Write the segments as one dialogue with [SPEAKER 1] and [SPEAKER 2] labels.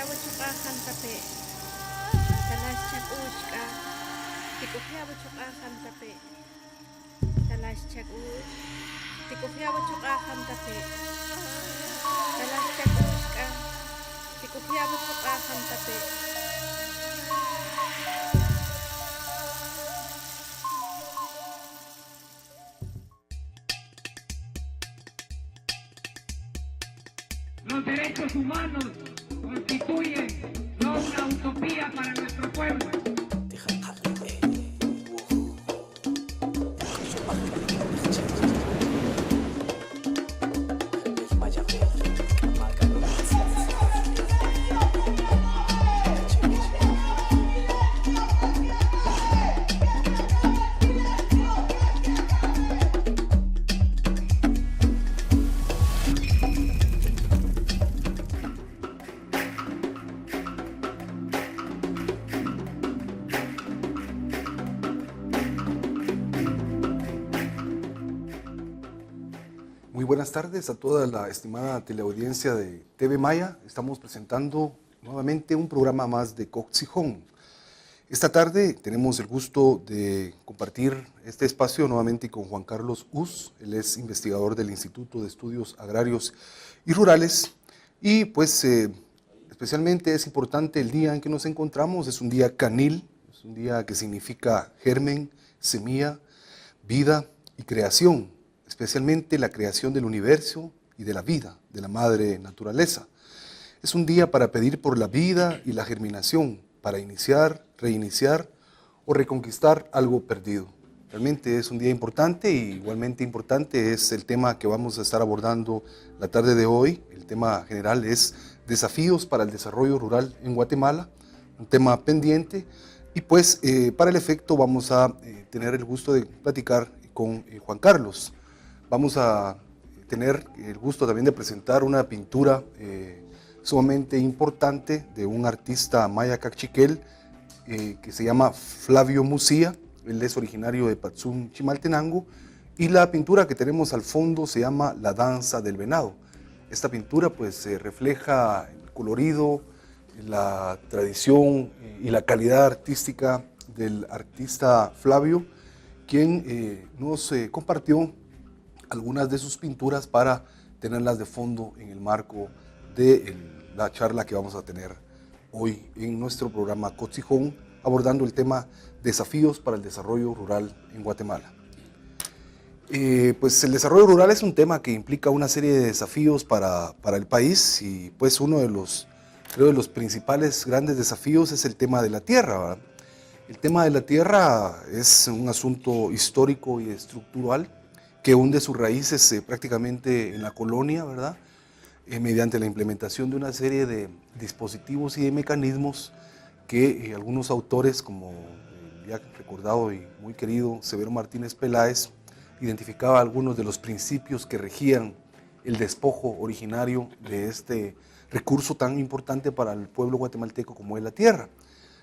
[SPEAKER 1] Tikuhiabuchuqahantapi Talaschak'uchk'a Tikuhiabuchuqahantapi Talaschak'uch Tikuhiabuchuqahantapi Talaschak'uchk'a Tikuhiabuchuqahantapi.
[SPEAKER 2] Los derechos humanos constituyen no una utopía para nuestro pueblo.
[SPEAKER 3] Muy buenas tardes a toda la estimada teleaudiencia de TV Maya. Estamos presentando nuevamente un programa más de Coxijón. Esta tarde tenemos el gusto de compartir este espacio nuevamente con Juan Carlos Us. Él es investigador del Instituto de Estudios Agrarios y Rurales. Y pues especialmente es importante el día en que nos encontramos. Es un día canil, es un día que significa germen, semilla, vida y creación. Especialmente la creación del universo y de la vida, de la madre naturaleza. Es un día para pedir por la vida y la germinación, para iniciar, reiniciar o reconquistar algo perdido. Realmente es un día importante y igualmente importante es el tema que vamos a estar abordando la tarde de hoy. El tema general es desafíos para el desarrollo rural en Guatemala, un tema pendiente y pues para el efecto vamos a tener el gusto de platicar con Juan Carlos. Vamos a tener el gusto también de presentar una pintura sumamente importante de un artista maya cachiquel que se llama Flavio Musia. Él es originario de Patzún, Chimaltenango, y la pintura que tenemos al fondo se llama La Danza del Venado. Esta pintura pues refleja el colorido, la tradición y la calidad artística del artista Flavio, quien nos compartió algunas de sus pinturas para tenerlas de fondo en el marco de la charla que vamos a tener hoy en nuestro programa Coxijón, abordando el tema desafíos para el desarrollo rural en Guatemala. Pues el desarrollo rural es un tema que implica una serie de desafíos para el país y pues uno de los, creo, de los principales grandes desafíos es el tema de la tierra, ¿verdad? El tema de la tierra es un asunto histórico y estructural que hunde sus raíces prácticamente en la colonia, ¿verdad? Mediante la implementación de una serie de dispositivos y de mecanismos que algunos autores, como el ya recordado y muy querido Severo Martínez Peláez, identificaba algunos de los principios que regían el despojo originario de este recurso tan importante para el pueblo guatemalteco como es la tierra.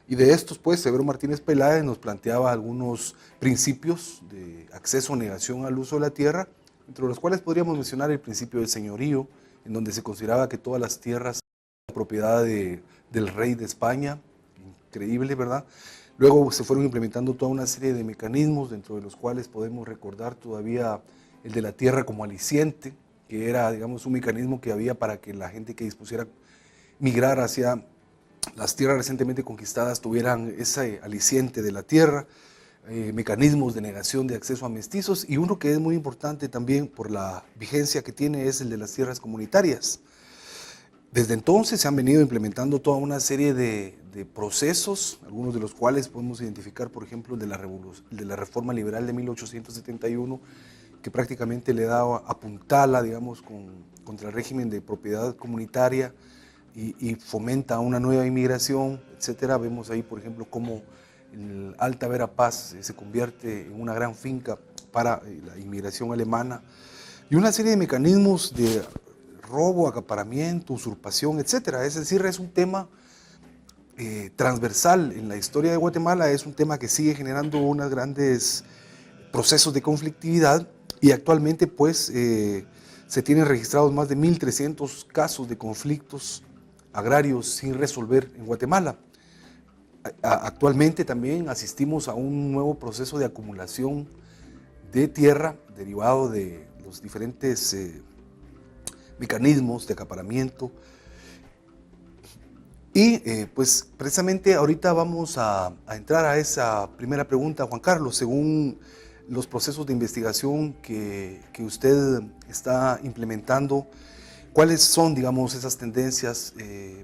[SPEAKER 3] Y de estos, pues, Severo Martínez Peláez nos planteaba algunos principios de acceso o negación al uso de la tierra, entre los cuales podríamos mencionar el principio del señorío, en donde se consideraba que todas las tierras eran propiedad del rey de España, increíble, ¿verdad? Luego se fueron implementando toda una serie de mecanismos, dentro de los cuales podemos recordar todavía el de la tierra como aliciente, que era, digamos, un mecanismo que había para que la gente que dispusiera migrar hacia las tierras recientemente conquistadas tuvieran ese aliciente de la tierra, mecanismos de negación de acceso a mestizos, y uno que es muy importante también por la vigencia que tiene es el de las tierras comunitarias. Desde entonces se han venido implementando toda una serie de procesos, algunos de los cuales podemos identificar, por ejemplo, el de la Reforma Liberal de 1871, que prácticamente le daba apuntala, digamos, contra el régimen de propiedad comunitaria, y fomenta una nueva inmigración, etcétera. Vemos ahí, por ejemplo, cómo el Alta Verapaz se convierte en una gran finca para la inmigración alemana, y una serie de mecanismos de robo, acaparamiento, usurpación, etcétera. Es decir, es un tema transversal en la historia de Guatemala, es un tema que sigue generando unos grandes procesos de conflictividad, y actualmente pues se tienen registrados más de 1.300 casos de conflictos agrarios sin resolver en Guatemala. Actualmente también asistimos a un nuevo proceso de acumulación de tierra derivado de los diferentes mecanismos de acaparamiento. Y pues precisamente ahorita vamos a entrar a esa primera pregunta, Juan Carlos. Según los procesos de investigación que usted está implementando, ¿cuáles son, digamos, esas tendencias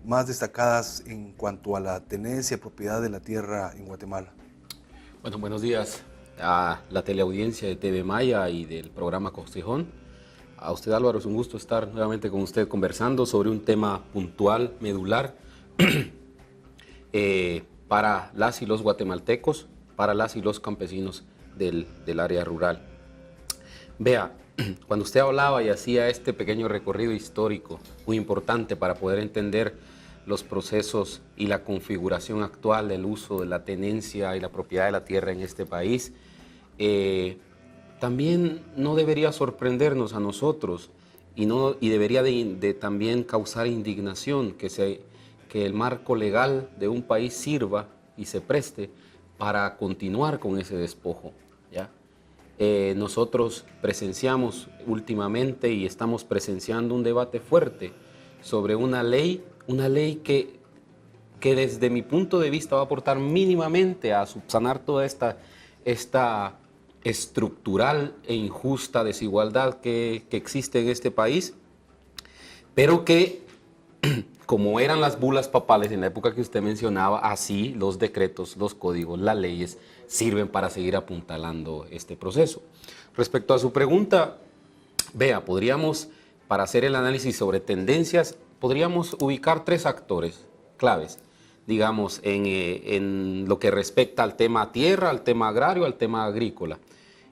[SPEAKER 3] más destacadas en cuanto a la tenencia y propiedad de la tierra en Guatemala?
[SPEAKER 1] Bueno, buenos días a la teleaudiencia de TV Maya y del programa Costejón. A usted, Álvaro, es un gusto estar nuevamente con usted conversando sobre un tema puntual, medular, para las y los guatemaltecos, para las y los campesinos del área rural. Vea, cuando usted hablaba y hacía este pequeño recorrido histórico, muy importante para poder entender los procesos y la configuración actual del uso de la tenencia y la propiedad de la tierra en este país, también no debería sorprendernos a nosotros y debería de también causar indignación que el marco legal de un país sirva y se preste para continuar con ese despojo, ¿ya? Nosotros presenciamos últimamente y estamos presenciando un debate fuerte sobre una ley que desde mi punto de vista va a aportar mínimamente a subsanar toda esta estructural e injusta desigualdad que existe en este país, pero que, como eran las bulas papales en la época que usted mencionaba, así los decretos, los códigos, las leyes sirven para seguir apuntalando este proceso. Respecto a su pregunta, vea, para hacer el análisis sobre tendencias, podríamos ubicar 3 actores claves, digamos, en lo que respecta al tema tierra, al tema agrario, al tema agrícola.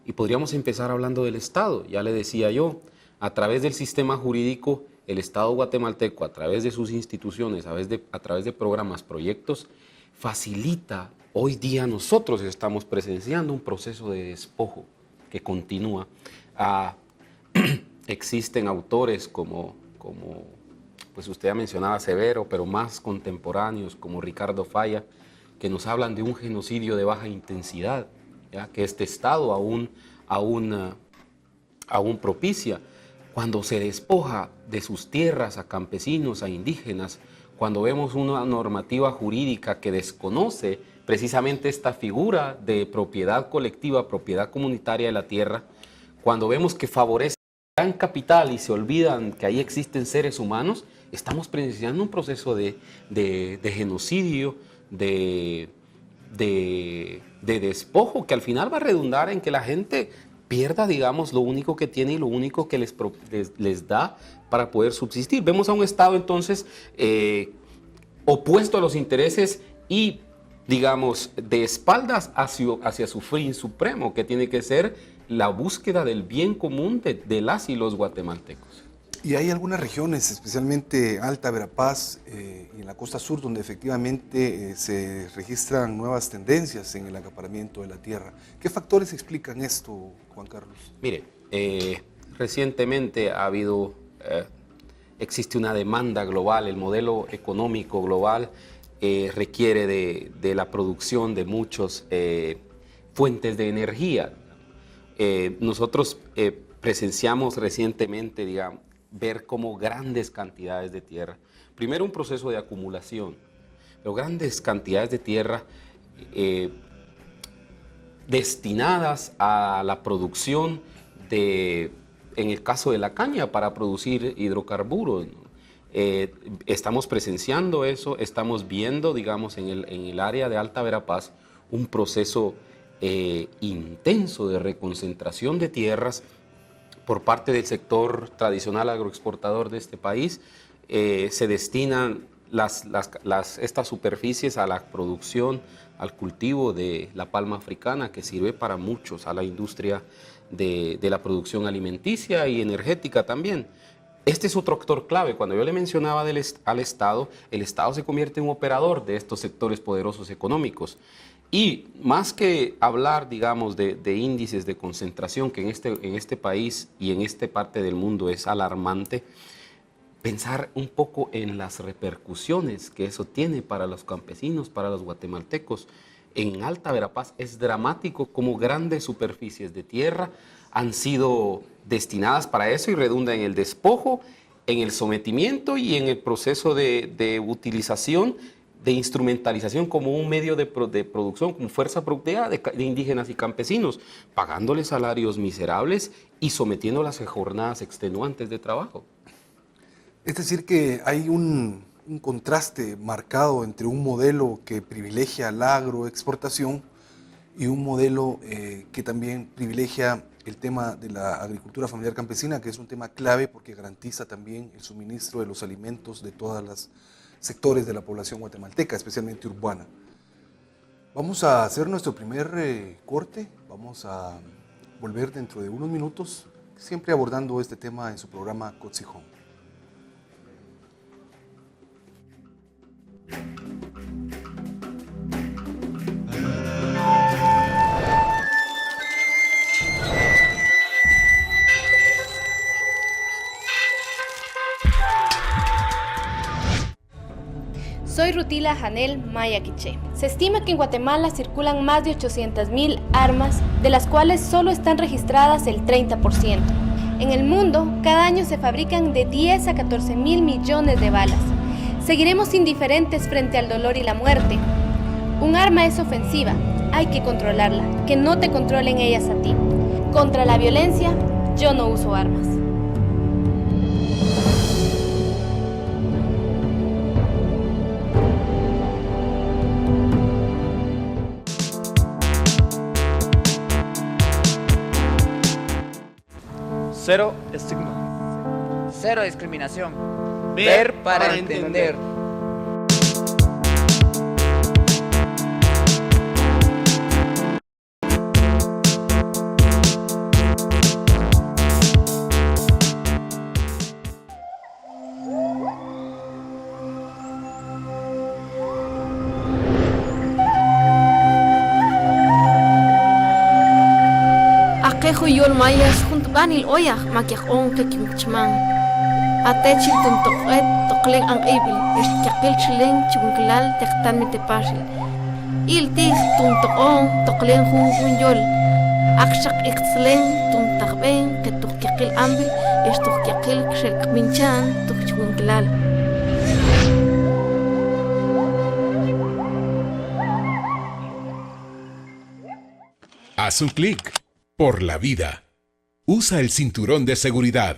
[SPEAKER 1] Y podríamos empezar hablando del Estado. Ya le decía yo, a través del sistema jurídico, el Estado guatemalteco, a través de sus instituciones, a través de programas, proyectos, facilita. Hoy día nosotros estamos presenciando un proceso de despojo que continúa. Existen autores como pues usted ya mencionaba Severo, pero más contemporáneos como Ricardo Falla, que nos hablan de un genocidio de baja intensidad, ¿ya? Que este Estado aún propicia. Cuando se despoja de sus tierras a campesinos, a indígenas, cuando vemos una normativa jurídica que desconoce precisamente esta figura de propiedad colectiva, propiedad comunitaria de la tierra, cuando vemos que favorece gran capital y se olvidan que ahí existen seres humanos, estamos presenciando un proceso de genocidio, de despojo, que al final va a redundar en que la gente pierda, digamos, lo único que tiene y lo único que les da para poder subsistir. Vemos a un Estado entonces opuesto a los intereses y, digamos, de espaldas hacia su fin supremo, que tiene que ser la búsqueda del bien común de las y los guatemaltecos.
[SPEAKER 3] Y hay algunas regiones, especialmente Alta Verapaz y en la costa sur, donde efectivamente se registran nuevas tendencias en el acaparamiento de la tierra. ¿Qué factores explican esto, Juan Carlos?
[SPEAKER 1] Mire, recientemente existe una demanda global, el modelo económico global requiere de la producción de muchas fuentes de energía. Nosotros presenciamos recientemente, digamos, ver cómo grandes cantidades de tierra, primero un proceso de acumulación, pero grandes cantidades de tierra destinadas a la producción en el caso de la caña, para producir hidrocarburos, ¿no? Estamos presenciando eso, estamos viendo, digamos, en el área de Alta Verapaz, un proceso intenso de reconcentración de tierras por parte del sector tradicional agroexportador de este país. Se destinan estas superficies a la producción, al cultivo de la palma africana, que sirve para muchos, a la industria de la producción alimenticia y energética también. Este es otro actor clave. Cuando yo le mencionaba al Estado, el Estado se convierte en un operador de estos sectores poderosos económicos. Y más que hablar, digamos, de índices de concentración, que en este país y en esta parte del mundo es alarmante, pensar un poco en las repercusiones que eso tiene para los campesinos, para los guatemaltecos. En Alta Verapaz es dramático cómo grandes superficies de tierra han sido destinadas para eso y redunda en el despojo, en el sometimiento y en el proceso de utilización, de instrumentalización como un medio de producción, como fuerza productiva de indígenas y campesinos, pagándoles salarios miserables y sometiéndolas a jornadas extenuantes de trabajo.
[SPEAKER 3] Es decir, que hay un contraste marcado entre un modelo que privilegia la agroexportación y un modelo que también privilegia el tema de la agricultura familiar campesina, que es un tema clave porque garantiza también el suministro de los alimentos de todos los sectores de la población guatemalteca, especialmente urbana. Vamos a hacer nuestro primer corte, vamos a volver dentro de unos minutos, siempre abordando este tema en su programa Cotzijón.
[SPEAKER 4] Soy Rutila Janel Maya Quiché. Se estima que en Guatemala circulan más de 800,000 armas, de las cuales solo están registradas el 30%. En el mundo, cada año se fabrican de 10 a 14,000 millones de balas. Seguiremos indiferentes frente al dolor y la muerte. Un arma es ofensiva, hay que controlarla, que no te controlen ellas a ti. Contra la violencia, yo no uso armas.
[SPEAKER 5] Cero estigma.
[SPEAKER 6] Cero discriminación.
[SPEAKER 5] Ver para entender.
[SPEAKER 7] Aquejo yol mayas junto banil oya makiak on kekimchman. Atechil tum toqet toqlen ang ibil estkakil chileng chunglal tektan mitepasil. Il tis tum toqon toqlen hun yol. Akshak iksleng tum takben ketukakil ambil estukakil kshel minchan tuk chunglal.
[SPEAKER 8] Haz un clic por la vida. Usa el cinturón de seguridad.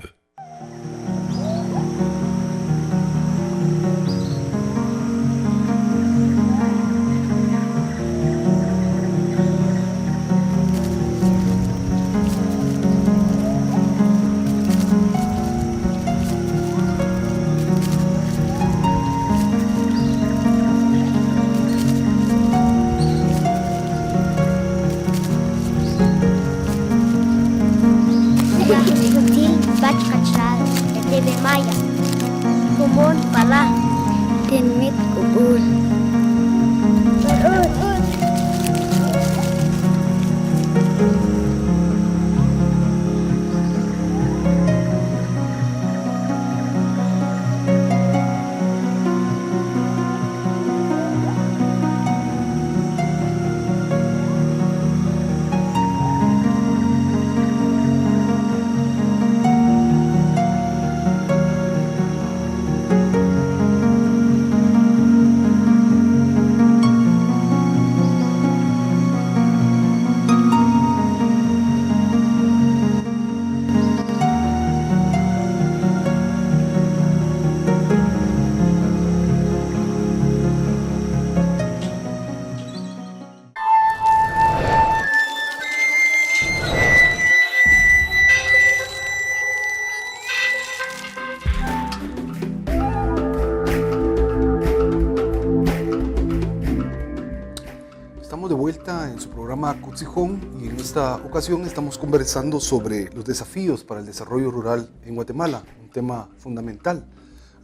[SPEAKER 3] Estamos de vuelta en su programa Cotzijón y en esta ocasión estamos conversando sobre los desafíos para el desarrollo rural en Guatemala, un tema fundamental.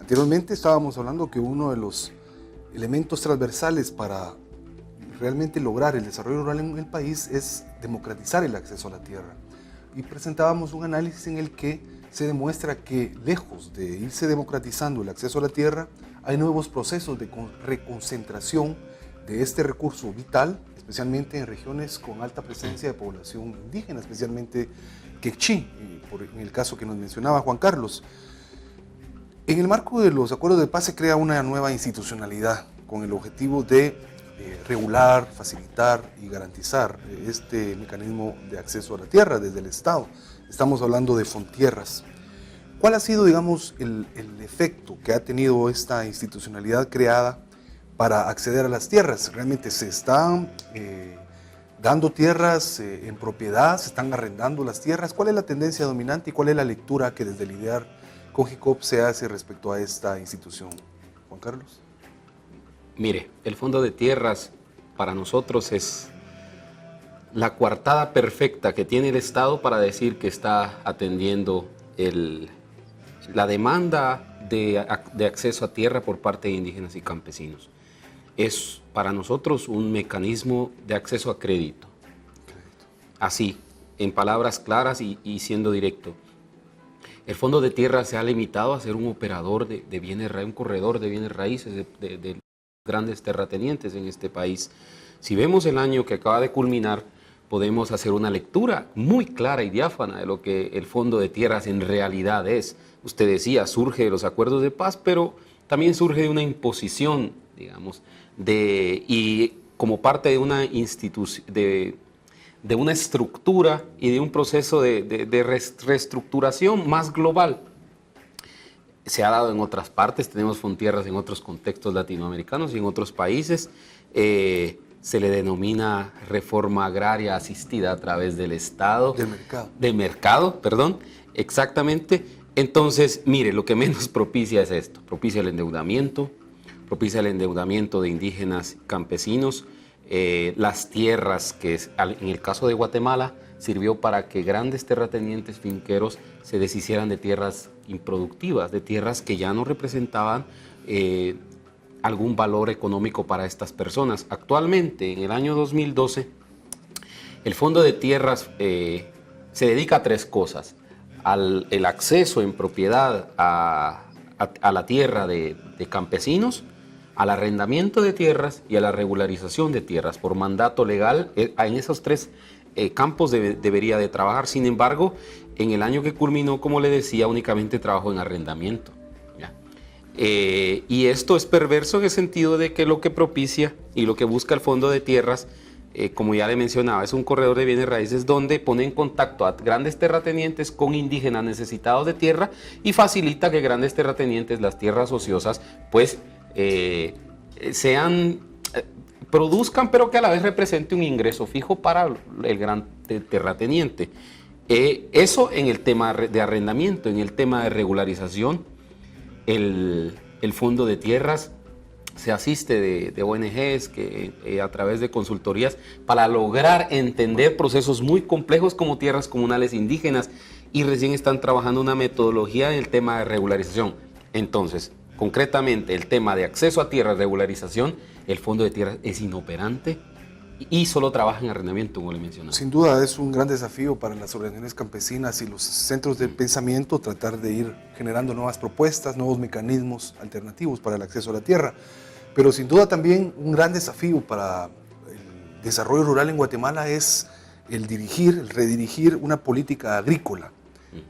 [SPEAKER 3] Anteriormente estábamos hablando que uno de los elementos transversales para realmente lograr el desarrollo rural en el país es democratizar el acceso a la tierra. Y presentábamos un análisis en el que se demuestra que lejos de irse democratizando el acceso a la tierra, hay nuevos procesos de reconcentración de este recurso vital, especialmente en regiones con alta presencia de población indígena, especialmente quechí, en el caso que nos mencionaba Juan Carlos. En el marco de los acuerdos de paz se crea una nueva institucionalidad con el objetivo de regular, facilitar y garantizar este mecanismo de acceso a la tierra desde el Estado. Estamos hablando de Fontierras. ¿Cuál ha sido, digamos, el efecto que ha tenido esta institucionalidad creada para acceder a las tierras? ¿Realmente se están dando tierras en propiedad? ¿Se están arrendando las tierras? ¿Cuál es la tendencia dominante y cuál es la lectura que desde Lidiar con JICOP se hace respecto a esta institución? Juan Carlos.
[SPEAKER 1] Mire, el Fondo de Tierras para nosotros es la coartada perfecta que tiene el Estado para decir que está atendiendo la demanda de acceso a tierra por parte de indígenas y campesinos. Es para nosotros un mecanismo de acceso a crédito. Así, en palabras claras y siendo directo. El Fondo de Tierras se ha limitado a ser un operador de bienes, un corredor de bienes raíces de grandes terratenientes en este país. Si vemos el año que acaba de culminar, podemos hacer una lectura muy clara y diáfana de lo que el Fondo de Tierras en realidad es. Usted decía, surge de los acuerdos de paz, pero también surge de una imposición, digamos, y como parte de una institución, de una estructura y de un proceso de reestructuración más global. Se ha dado en otras partes, tenemos Fontierras en otros contextos latinoamericanos y en otros países. Se le denomina reforma agraria asistida a través del Estado.
[SPEAKER 3] Del mercado.
[SPEAKER 1] Del mercado, perdón, exactamente. Entonces, mire, lo que menos propicia es esto. Propicia el endeudamiento de indígenas campesinos. Las tierras que en el caso de Guatemala sirvió para que grandes terratenientes finqueros se deshicieran de tierras improductivas, de tierras que ya no representaban algún valor económico para estas personas. Actualmente, en el año 2012, el Fondo de Tierras se dedica a tres cosas: el acceso en propiedad a la tierra de campesinos, al arrendamiento de tierras y a la regularización de tierras por mandato legal. En esos tres campos debería de trabajar. Sin embargo, en el año que culminó, como le decía, únicamente trabajó en arrendamiento. Y esto es perverso en el sentido de que lo que propicia y lo que busca el Fondo de Tierras, como ya le mencionaba, es un corredor de bienes raíces donde pone en contacto a grandes terratenientes con indígenas necesitados de tierra y facilita que grandes terratenientes, las tierras ociosas, pues produzcan, pero que a la vez represente un ingreso fijo para el gran terrateniente. Eso en el tema de arrendamiento. En el tema de regularización, el Fondo de Tierras se asiste de ONGs que a través de consultorías para lograr entender procesos muy complejos como tierras comunales indígenas, y recién están trabajando una metodología en el tema de regularización. Entonces, concretamente, el tema de acceso a tierra, regularización, el Fondo de Tierras es inoperante y solo trabaja en arrendamiento, como le mencionaba.
[SPEAKER 3] Sin duda es un gran desafío para las organizaciones campesinas y los centros de pensamiento tratar de ir generando nuevas propuestas, nuevos mecanismos alternativos para el acceso a la tierra. Pero sin duda también un gran desafío para el desarrollo rural en Guatemala es el redirigir una política agrícola,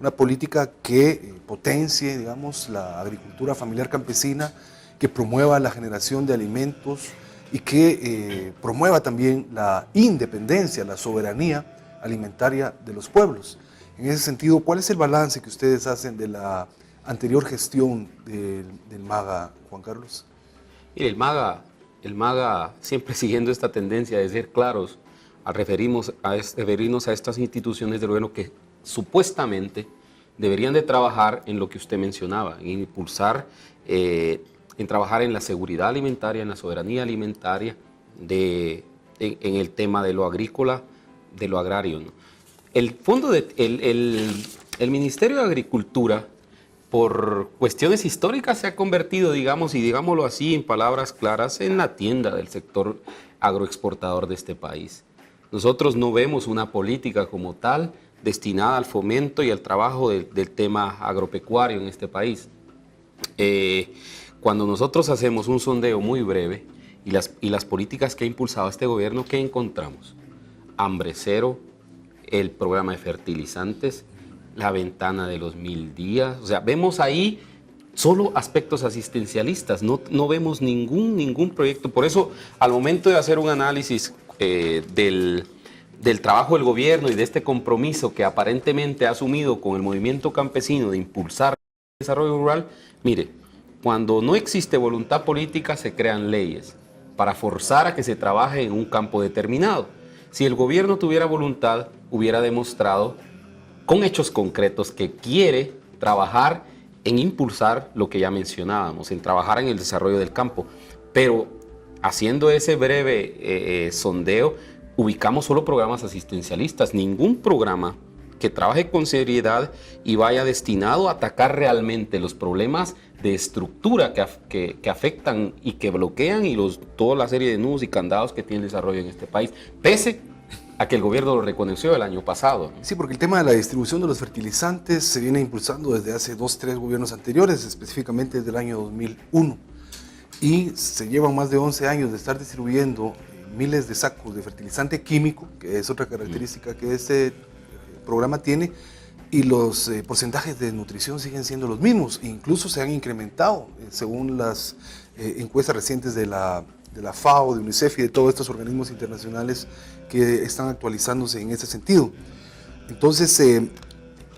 [SPEAKER 3] una política que potencie, digamos, la agricultura familiar campesina, que promueva la generación de alimentos y que promueva también la independencia, la soberanía alimentaria de los pueblos. En ese sentido, ¿cuál es el balance que ustedes hacen de la anterior gestión del MAGA, Juan Carlos?
[SPEAKER 1] Mire, el MAGA, siempre siguiendo esta tendencia de ser claros, al referirnos a estas instituciones del gobierno que supuestamente deberían de trabajar en lo que usted mencionaba, en impulsar, en trabajar en la seguridad alimentaria, en la soberanía alimentaria, en el tema de lo agrícola, de lo agrario, ¿no? El Ministerio de Agricultura, por cuestiones históricas, se ha convertido, digamos, y digámoslo así en palabras claras, en la tienda del sector agroexportador de este país. Nosotros no vemos una política como tal destinada al fomento y al trabajo del tema agropecuario en este país. Cuando nosotros hacemos un sondeo muy breve y las políticas que ha impulsado este gobierno, ¿qué encontramos? Hambre cero, el programa de fertilizantes, la ventana de los 1000 días. O sea, vemos ahí solo aspectos asistencialistas, no vemos ningún proyecto. Por eso, al momento de hacer un análisis del trabajo del gobierno y de este compromiso que aparentemente ha asumido con el movimiento campesino de impulsar el desarrollo rural, mire, cuando no existe voluntad política se crean leyes para forzar a que se trabaje en un campo determinado. Si el gobierno tuviera voluntad, hubiera demostrado con hechos concretos que quiere trabajar en impulsar lo que ya mencionábamos, en trabajar en el desarrollo del campo. Pero haciendo ese breve sondeo, ubicamos solo programas asistencialistas, ningún programa que trabaje con seriedad y vaya destinado a atacar realmente los problemas de estructura que afectan y que bloquean toda la serie de nudos y candados que tiene el desarrollo en este país, pese a que el gobierno lo reconoció el año pasado.
[SPEAKER 3] Sí, porque el tema de la distribución de los fertilizantes se viene impulsando desde hace 2-3 gobiernos anteriores, específicamente desde el año 2001. Y se llevan más de 11 años de estar distribuyendo miles de sacos de fertilizante químico, que es otra característica que este programa tiene, y los porcentajes de nutrición siguen siendo los mismos, incluso se han incrementado según las encuestas recientes de la FAO, de UNICEF y de todos estos organismos internacionales que están actualizándose en ese sentido. Entonces,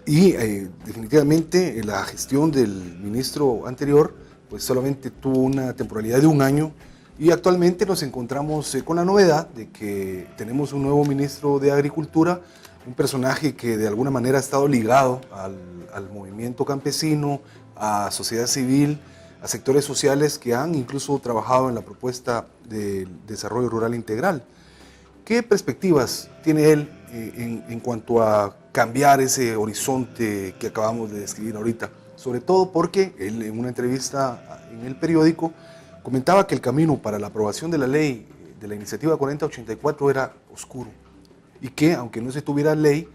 [SPEAKER 3] definitivamente la gestión del ministro anterior pues solamente tuvo una temporalidad de 1 año y actualmente nos encontramos con la novedad de que tenemos un nuevo ministro de Agricultura, un personaje que de alguna manera ha estado ligado al movimiento campesino, a sociedad civil, a sectores sociales que han incluso trabajado en la propuesta del desarrollo rural integral. ¿Qué perspectivas tiene él en cuanto a cambiar ese horizonte que acabamos de describir ahorita? Sobre todo porque él en una entrevista en el periódico comentaba que el camino para la aprobación de la ley de la iniciativa 4084 era oscuro y que aunque no se tuviera ley,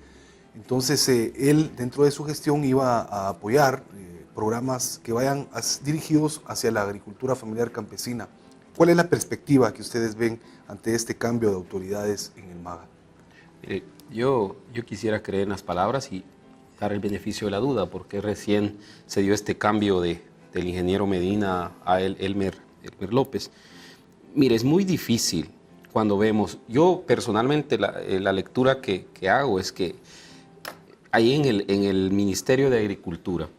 [SPEAKER 3] entonces él dentro de su gestión iba a apoyar programas que vayan dirigidos hacia la agricultura familiar campesina. ¿Cuál es la perspectiva que ustedes ven ante este cambio de autoridades en el MAGA?
[SPEAKER 1] Yo quisiera creer en las palabras y dar el beneficio de la duda, porque recién se dio este cambio del ingeniero Medina a Elmer López. Mire, es muy difícil cuando vemos, yo personalmente la lectura que hago es que ahí en el Ministerio de Agricultura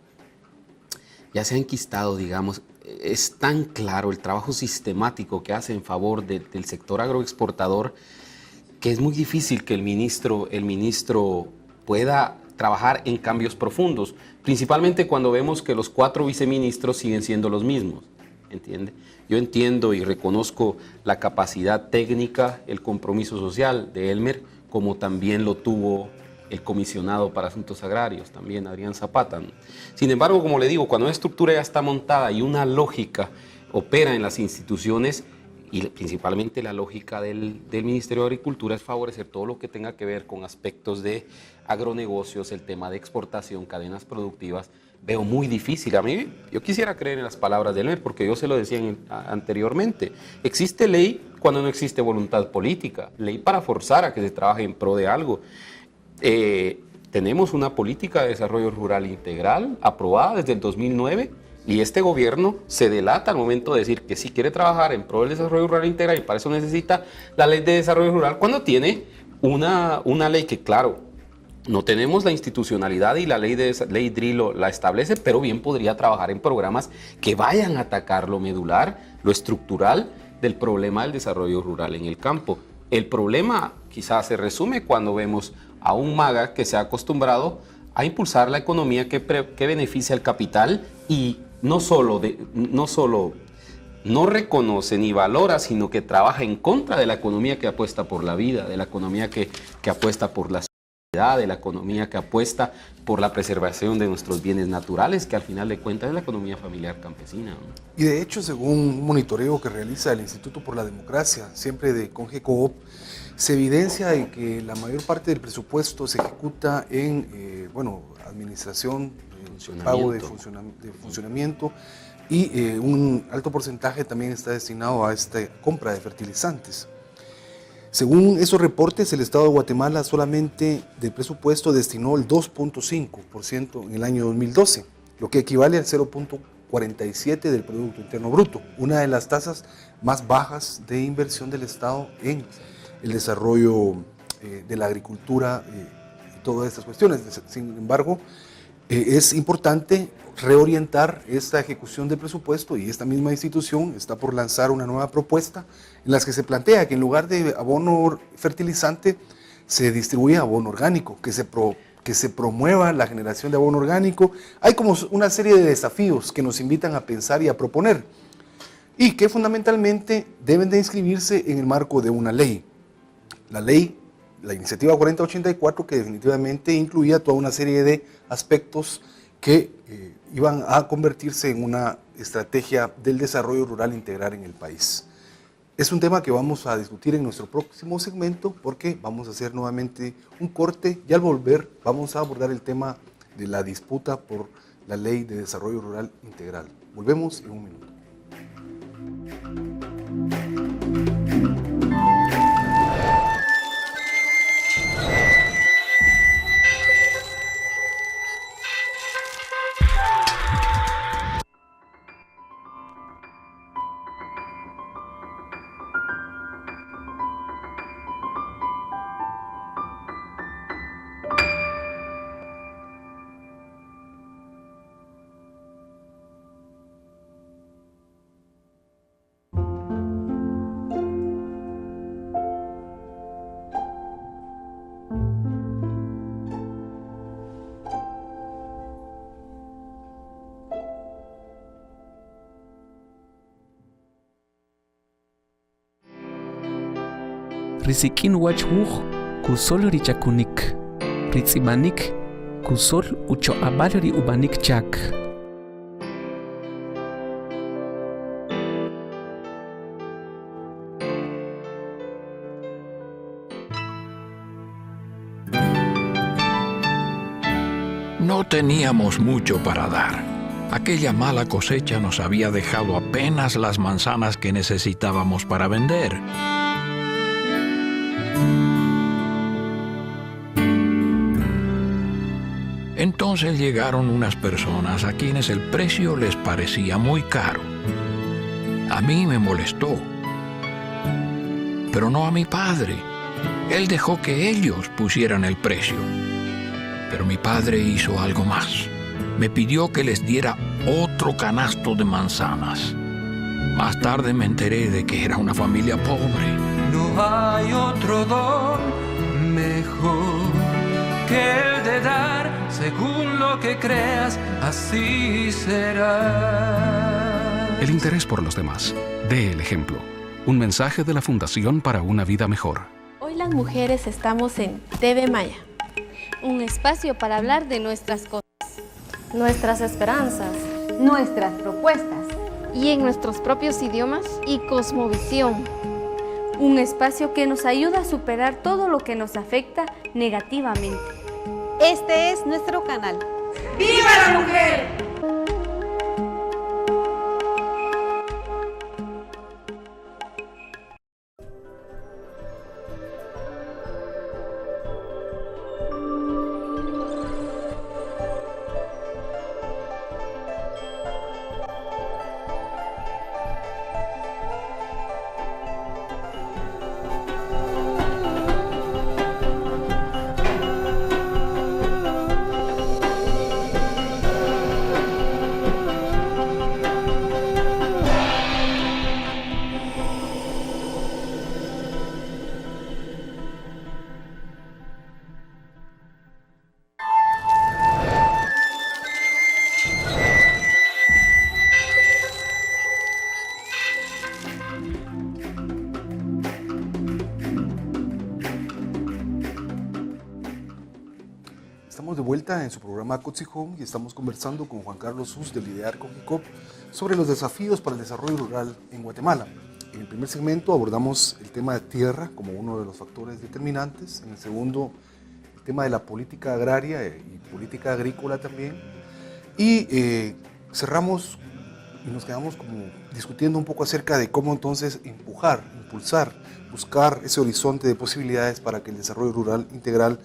[SPEAKER 1] ya se ha enquistado, digamos, es tan claro el trabajo sistemático que hace en favor del sector agroexportador que es muy difícil que el ministro pueda trabajar en cambios profundos, principalmente cuando vemos que los 4 viceministros siguen siendo los mismos, ¿entiende? Yo entiendo y reconozco la capacidad técnica, el compromiso social de Elmer, como también lo tuvo el comisionado para asuntos agrarios, también Adrián Zapata. Sin embargo, como le digo, cuando una estructura ya está montada y una lógica opera en las instituciones, y principalmente la lógica del Ministerio de Agricultura es favorecer todo lo que tenga que ver con aspectos de agronegocios, el tema de exportación, cadenas productivas, veo muy difícil. A mí, yo quisiera creer en las palabras de Elmer, porque yo se lo decía anteriormente. Existe ley cuando no existe voluntad política, ley para forzar a que se trabaje en pro de algo. Tenemos una política de desarrollo rural integral aprobada desde el 2009 y este gobierno se delata al momento de decir que sí quiere trabajar en pro del desarrollo rural integral y para eso necesita la ley de desarrollo rural cuando tiene una ley que, claro, no tenemos la institucionalidad y la ley DRI la establece, pero bien podría trabajar en programas que vayan a atacar lo medular, lo estructural del problema del desarrollo rural en el campo. El problema quizás se resume cuando vemos a un MAGA que se ha acostumbrado a impulsar la economía que beneficia al capital y no solo no reconoce ni valora, sino que trabaja en contra de la economía que apuesta por la vida, de la economía que apuesta por la de la economía que apuesta por la preservación de nuestros bienes naturales, que al final de cuentas es la economía familiar campesina, ¿no?
[SPEAKER 3] Y de hecho, según un monitoreo que realiza el Instituto por la Democracia, siempre de Congecoop, se evidencia de que la mayor parte del presupuesto se ejecuta en administración, pago de funcionamiento, y un alto porcentaje también está destinado a esta compra de fertilizantes. Según esos reportes, el Estado de Guatemala solamente de presupuesto destinó el 2.5% en el año 2012, lo que equivale al 0.47% del Producto Interno Bruto, una de las tasas más bajas de inversión del Estado en el desarrollo de la agricultura y todas estas cuestiones. Sin embargo, es importante reorientar esta ejecución de presupuesto, y esta misma institución está por lanzar una nueva propuesta en la que se plantea que en lugar de abono fertilizante se distribuya abono orgánico, que se promueva la generación de abono orgánico. Hay como una serie de desafíos que nos invitan a pensar y a proponer, y que fundamentalmente deben de inscribirse en el marco de una ley. La iniciativa 4084, que definitivamente incluía toda una serie de aspectos que iban a convertirse en una estrategia del desarrollo rural integral en el país. Es un tema que vamos a discutir en nuestro próximo segmento, porque vamos a hacer nuevamente un corte y al volver vamos a abordar el tema de la disputa por la Ley de Desarrollo Rural Integral. Volvemos en un minuto.
[SPEAKER 6] Risikin wachwuj kusol richakunik, ritzimanik kusol ucho abal ri ubanik chak.
[SPEAKER 9] No teníamos mucho para dar. Aquella mala cosecha nos había dejado apenas las manzanas que necesitábamos para vender. Entonces llegaron unas personas a quienes el precio les parecía muy caro. A mí me molestó, pero no a mi padre. Él dejó que ellos pusieran el precio. Pero mi padre hizo algo más. Me pidió que les diera otro canasto de manzanas. Más tarde me enteré de que era una familia pobre.
[SPEAKER 10] No hay otro don mejor que el de dar, según lo que creas, así será.
[SPEAKER 11] El interés por los demás. Dé el ejemplo. Un mensaje de la Fundación para una Vida Mejor.
[SPEAKER 4] Hoy las mujeres estamos en TV Maya.
[SPEAKER 7] Un espacio para hablar de nuestras cosas,
[SPEAKER 4] Nuestras esperanzas,
[SPEAKER 12] nuestras propuestas
[SPEAKER 7] y en nuestros propios idiomas
[SPEAKER 4] y cosmovisión. Un espacio que nos ayuda a superar todo lo que nos afecta negativamente.
[SPEAKER 12] Este es nuestro canal.
[SPEAKER 2] ¡Viva la mujer!
[SPEAKER 3] vuelta en su programa Cotzijón y estamos conversando con Juan Carlos Sus del IDEAR Cogicop sobre los desafíos para el desarrollo rural en Guatemala. En el primer segmento abordamos el tema de tierra como uno de los factores determinantes. En el segundo, el tema de la política agraria y política agrícola también. Y cerramos y nos quedamos como discutiendo un poco acerca de cómo entonces impulsar, buscar ese horizonte de posibilidades para que el desarrollo rural integral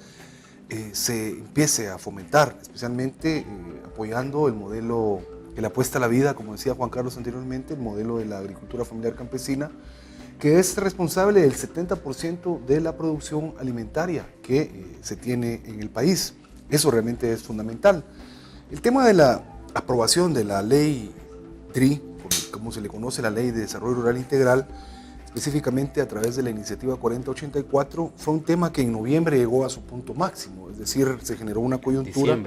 [SPEAKER 3] se empiece a fomentar, especialmente apoyando el modelo que le apuesta a la vida, como decía Juan Carlos anteriormente, el modelo de la agricultura familiar campesina, que es responsable del 70% de la producción alimentaria que se tiene en el país. Eso realmente es fundamental. El tema de la aprobación de la ley DRI, como se le conoce, la Ley de Desarrollo Rural Integral, específicamente a través de la iniciativa 4084, fue un tema que en noviembre llegó a su punto máximo, es decir, se generó una coyuntura.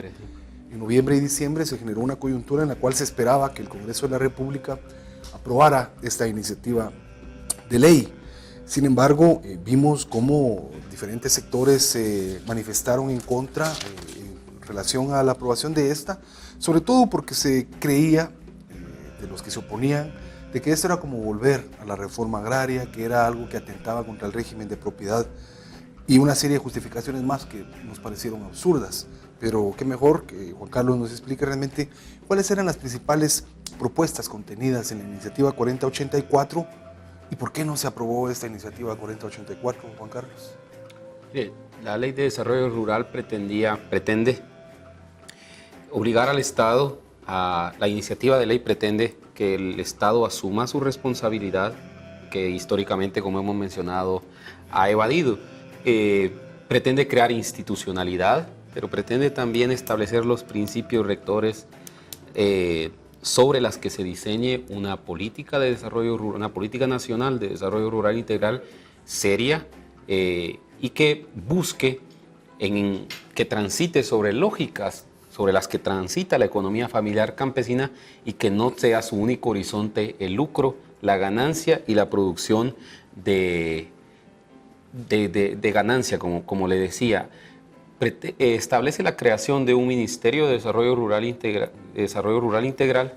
[SPEAKER 3] En noviembre y diciembre se generó una coyuntura en la cual se esperaba que el Congreso de la República aprobara esta iniciativa de ley. Sin embargo, vimos cómo diferentes sectores se manifestaron en contra en relación a la aprobación de esta, sobre todo porque se creía, de los que se oponían, de que esto era como volver a la reforma agraria, que era algo que atentaba contra el régimen de propiedad y una serie de justificaciones más que nos parecieron absurdas. Pero qué mejor que Juan Carlos nos explique realmente cuáles eran las principales propuestas contenidas en la iniciativa 4084 y por qué no se aprobó esta iniciativa 4084, Juan Carlos.
[SPEAKER 1] La Ley de Desarrollo Rural pretende obligar al Estado, la iniciativa de ley pretende que el Estado asuma su responsabilidad, que históricamente, como hemos mencionado, ha evadido. Pretende crear institucionalidad, pero pretende también establecer los principios rectores sobre las que se diseñe una política de desarrollo rural, una política nacional de desarrollo rural integral seria y que busque que transite sobre lógicas sobre las que transita la economía familiar campesina y que no sea su único horizonte el lucro, la ganancia y la producción de ganancia, como le decía. Establece la creación de un Ministerio de Desarrollo Rural Integral,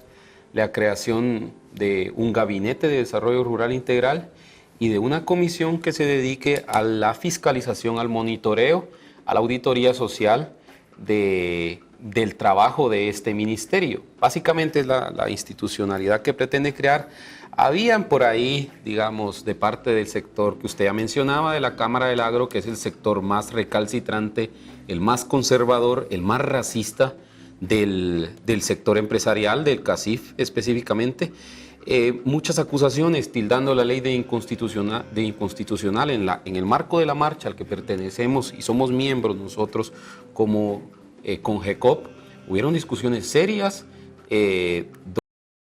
[SPEAKER 1] la creación de un Gabinete de Desarrollo Rural Integral y de una comisión que se dedique a la fiscalización, al monitoreo, a la auditoría social del trabajo de este ministerio. Básicamente es la institucionalidad que pretende crear. Habían por ahí, digamos, de parte del sector que usted ya mencionaba, de la Cámara del Agro, que es el sector más recalcitrante, el más conservador, el más racista del sector empresarial, del CACIF específicamente, muchas acusaciones tildando la ley de inconstitucional en el marco de la marcha al que pertenecemos y somos miembros nosotros como CONGECOP. Hubieron discusiones serias donde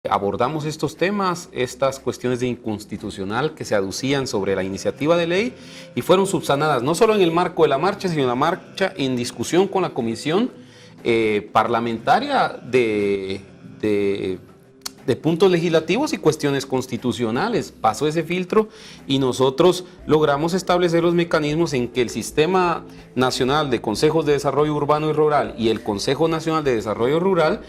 [SPEAKER 1] abordamos estos temas, estas cuestiones de inconstitucional que se aducían sobre la iniciativa de ley y fueron subsanadas no solo en el marco de la marcha, sino en la marcha en discusión con la Comisión Parlamentaria de puntos legislativos y cuestiones constitucionales. Pasó ese filtro y nosotros logramos establecer los mecanismos en que el Sistema Nacional de Consejos de Desarrollo Urbano y Rural y el Consejo Nacional de Desarrollo Rural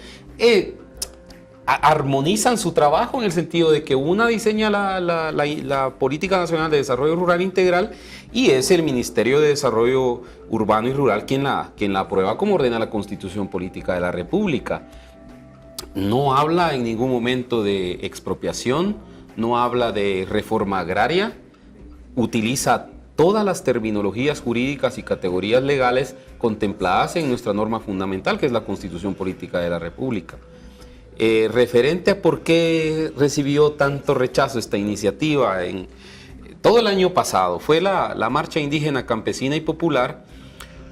[SPEAKER 1] armonizan su trabajo en el sentido de que una diseña la Política Nacional de Desarrollo Rural Integral y es el Ministerio de Desarrollo Urbano y Rural quien la aprueba como ordena la Constitución Política de la República. No habla en ningún momento de expropiación, no habla de reforma agraria, utiliza todas las terminologías jurídicas y categorías legales contempladas en nuestra norma fundamental, que es la Constitución Política de la República. Referente a por qué recibió tanto rechazo esta iniciativa, en todo el año pasado fue la Marcha Indígena Campesina y Popular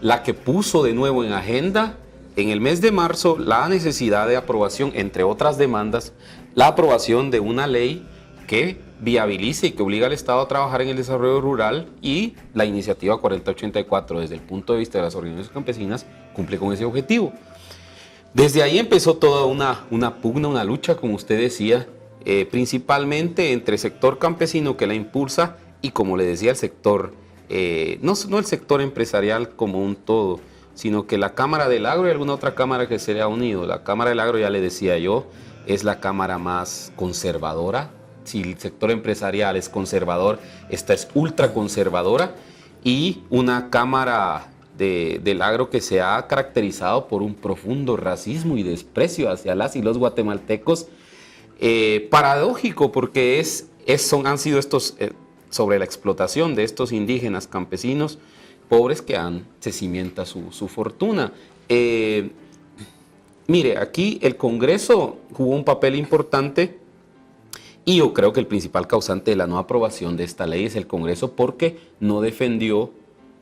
[SPEAKER 1] la que puso de nuevo en agenda en el mes de marzo la necesidad de aprobación, entre otras demandas, la aprobación de una ley que viabilice y que obliga al Estado a trabajar en el desarrollo rural, y la iniciativa 4084 desde el punto de vista de las organizaciones campesinas cumple con ese objetivo. Desde ahí empezó toda una pugna, una lucha, como usted decía, principalmente entre el sector campesino que la impulsa y, como le decía, el sector, no el sector empresarial como un todo, sino que la Cámara del Agro y alguna otra cámara que se le ha unido. La Cámara del Agro, ya le decía yo, es la cámara más conservadora. Si el sector empresarial es conservador, esta es ultra conservadora, y una cámara del agro que se ha caracterizado por un profundo racismo y desprecio hacia las y los guatemaltecos. Paradójico, porque han sido estos, sobre la explotación de estos indígenas campesinos pobres que se cimienta su fortuna. Mire, aquí el Congreso jugó un papel importante, y yo creo que el principal causante de la no aprobación de esta ley es el Congreso, porque no defendió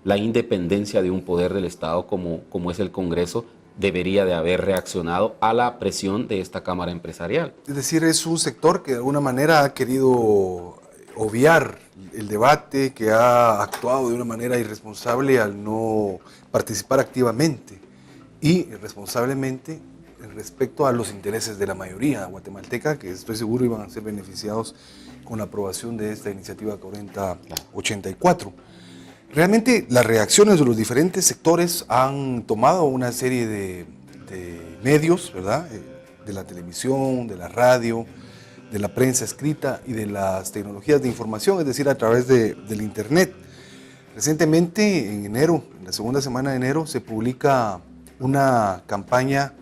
[SPEAKER 1] la independencia de un poder del Estado como es el Congreso. Debería de haber reaccionado a la presión de esta Cámara Empresarial.
[SPEAKER 3] Es decir, es un sector que de alguna manera ha querido obviar el debate, que ha actuado de una manera irresponsable al no participar activamente y responsablemente respecto a los intereses de la mayoría guatemalteca, que estoy seguro iban a ser beneficiados con la aprobación de esta iniciativa 4084. Realmente las reacciones de los diferentes sectores han tomado una serie de medios, ¿verdad? De la televisión, de la radio, de la prensa escrita y de las tecnologías de información, es decir, a través del Internet. Recientemente, en enero, en la segunda semana de enero, se publica una campaña